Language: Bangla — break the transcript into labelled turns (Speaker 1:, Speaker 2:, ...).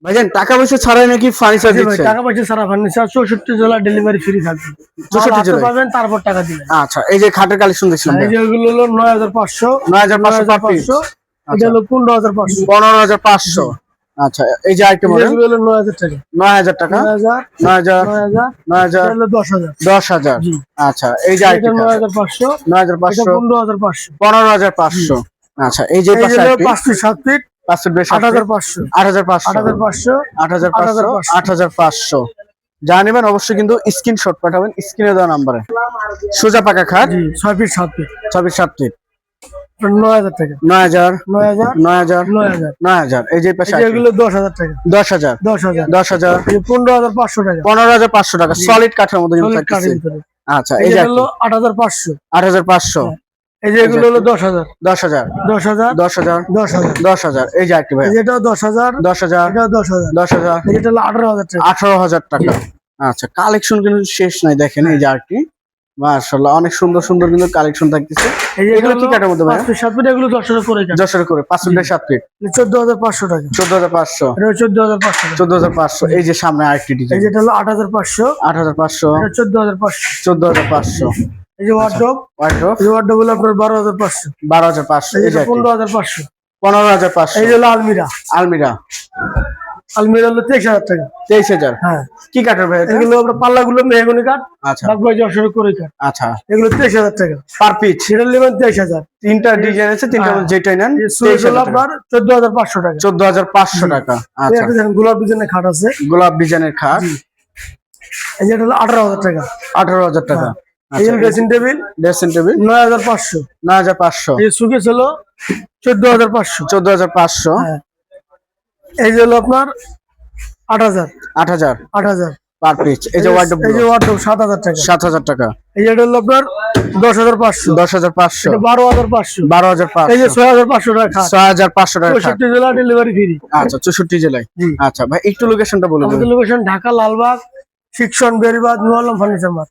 Speaker 1: ভাইজান টাকা পয়সা ছাড়াই নাকি ফার্নিচার
Speaker 2: জি ভাই,
Speaker 1: দিচ্ছে?
Speaker 2: টাকা পয়সা ছাড়া ফার্নিচার 64 জেলা ডেলিভারি ফ্রি থাকবে।
Speaker 1: 64
Speaker 2: হাতে
Speaker 1: জেলায়?
Speaker 2: পাবেন তারপর টাকা দিবেন।
Speaker 1: আচ্ছা, এই যে খাটের কালেকশন দেখছিলাম
Speaker 2: এই যে এগুলো হলো 9500,
Speaker 1: 9500 পার পিস।
Speaker 2: 9500, এটা হলো 15500,
Speaker 1: 15500। আচ্ছা, এই যে আরেকটা মডেল
Speaker 2: এগুলো হলো 9000 টাকা,
Speaker 1: 9000 টাকা,
Speaker 2: 9000,
Speaker 1: 9000,
Speaker 2: 9000,
Speaker 1: 9000,
Speaker 2: এটা হলো 10000,
Speaker 1: 10000।
Speaker 2: জি।
Speaker 1: আচ্ছা, এই যে
Speaker 2: এটা
Speaker 1: আরেকটা
Speaker 2: 9500, এটা
Speaker 1: 9500,
Speaker 2: 15500,
Speaker 1: 15500। আচ্ছা, এই যে
Speaker 2: এই
Speaker 1: পাশে
Speaker 2: হলো
Speaker 1: আরেকটি
Speaker 2: 5 ফিট 7 ফিট
Speaker 1: 5 ফিট বেশ
Speaker 2: 8500,
Speaker 1: 8500,
Speaker 2: 8500,
Speaker 1: 8500, 8500। যা নেবেন অবশ্যই কিন্তু স্ক্রিনশট পাঠাবেন স্ক্রিনে দেওয়া নম্বরে। সোজা পাকা খাট,
Speaker 2: জি 6 ফিট 7 ফিট
Speaker 1: 6 ফিট 7 ফিট,
Speaker 2: 9000 টাকা,
Speaker 1: 9000,
Speaker 2: 9000,
Speaker 1: 9000,
Speaker 2: 9000,
Speaker 1: 9000। এই যে পাশে
Speaker 2: এই যে এগুলো 10000 টাকা,
Speaker 1: 10000,
Speaker 2: 10000,
Speaker 1: 10000,
Speaker 2: এই 15500 টাকা,
Speaker 1: 15500 টাকা সলিড কাঠের মধ্যে কিন্তু
Speaker 2: সলিড কাঠের
Speaker 1: থাকতেছে।
Speaker 2: ভিতরে।
Speaker 1: আচ্ছা,
Speaker 2: এই
Speaker 1: এই
Speaker 2: যে
Speaker 1: যে
Speaker 2: হলো 8500,
Speaker 1: 8500,
Speaker 2: এই যে এগুলো হলো 10000,
Speaker 1: 10000,
Speaker 2: 10000,
Speaker 1: 10000,
Speaker 2: 10000,
Speaker 1: 10000। এই যে আরেকটি ভাই
Speaker 2: এই যে এটাও 10000,
Speaker 1: 10000,
Speaker 2: এটাও 10000,
Speaker 1: 10000,
Speaker 2: এই যে এটা হলো 18000 টাকা।
Speaker 1: 18000 টাকা। আচ্ছা, কালেকশন কিন্তু শেষ নাই, দেখেন এই যে আরেকটি মাশাআল্লাহ অনেক সুন্দর সুন্দর কিন্তু কালেকশন থাকতেছে।
Speaker 2: এই যে
Speaker 1: এগুলো কি কাঠের মধ্যে ভাই?
Speaker 2: 5 ফিট 7 ফিট এগুলো 10000 করে কাঠ,
Speaker 1: যশোর করে 5 ফিট 7 ফিট,
Speaker 2: 14500 টাকা,
Speaker 1: 14500,
Speaker 2: এটা 14500 টাকা।
Speaker 1: 14500। এই যে সামনে আরেকটি
Speaker 2: এই
Speaker 1: ডিজাইন
Speaker 2: যে এটা হলো 8500,
Speaker 1: 8500,
Speaker 2: এটা 14500,
Speaker 1: 14500।
Speaker 2: এই যে ওয়ার্ডরোব,
Speaker 1: ওয়ার্ডরোব
Speaker 2: এই ওয়ার্ডরোব হলো আপনার 12500,
Speaker 1: 12500।
Speaker 2: এই
Speaker 1: এই
Speaker 2: যে
Speaker 1: যে
Speaker 2: 15500,
Speaker 1: 15500।
Speaker 2: এই যে হলো আলমিরা,
Speaker 1: আলমিরা
Speaker 2: আলমিরা হলো 23000 টাকা।
Speaker 1: 23000।
Speaker 2: হ্যাঁ,
Speaker 1: কি কাঠের ভাই এটা?
Speaker 2: এগুলো আপনার পাল্লাগুলো মেহগনি কাঠ,
Speaker 1: আচ্ছা,
Speaker 2: বাকি যশোর করে কাঠ,
Speaker 1: আচ্ছা।
Speaker 2: এগুলো 23000 টাকা,
Speaker 1: পার পিচ
Speaker 2: সেটা নেবেন 23000।
Speaker 1: তিনটা ডিজাইন আছে, তিনটা
Speaker 2: হ্যাঁ।
Speaker 1: যেটাই নেন
Speaker 2: এই সুইচ হলো
Speaker 1: 23000 টাকা,
Speaker 2: আপনার 14500 টাকা।
Speaker 1: 14500 টাকা।
Speaker 2: এই
Speaker 1: আচ্ছা,
Speaker 2: একটা দেখেন গোলাপ ডিজাইনের খাট আছে,
Speaker 1: গোলাপ ডিজাইনের খাট
Speaker 2: এই যে এটা হলো 18000 টাকা।
Speaker 1: 18000 টাকা।
Speaker 2: এই যে ড্রেসিং টেবিল
Speaker 1: ড্রেসিং টেবিল
Speaker 2: 9500,
Speaker 1: 9500,
Speaker 2: এই সুকেস হলো 14500।
Speaker 1: 14500,
Speaker 2: হ্যাঁ, এই যে হলো আপনার 8000,
Speaker 1: 8000
Speaker 2: 8000,
Speaker 1: পার পিচ। এই যে ওয়ার্ডরোব
Speaker 2: এই যে ওয়ার্ডরোব 7000 টাকা।
Speaker 1: 7000 টাকা,
Speaker 2: এই যে এটা হলো আপনার 10500,
Speaker 1: 10500,
Speaker 2: এটা 12500,
Speaker 1: 12500,
Speaker 2: এই যে 6500 টাকা খাট,
Speaker 1: 6500 টাকা খাট।
Speaker 2: 64 জেলা ডেলিভারি ফ্রি।
Speaker 1: আচ্ছা, 64 জেলায়।
Speaker 2: জি।
Speaker 1: আচ্ছা ভাই, একটু লোকেশনটা বলে দিন।
Speaker 2: আমাদের লোকেশন ঢাকা লালবাগ, শিক্ষণ বেরিবাদ, নুয়ালাম ফার্নিচার মার্ট।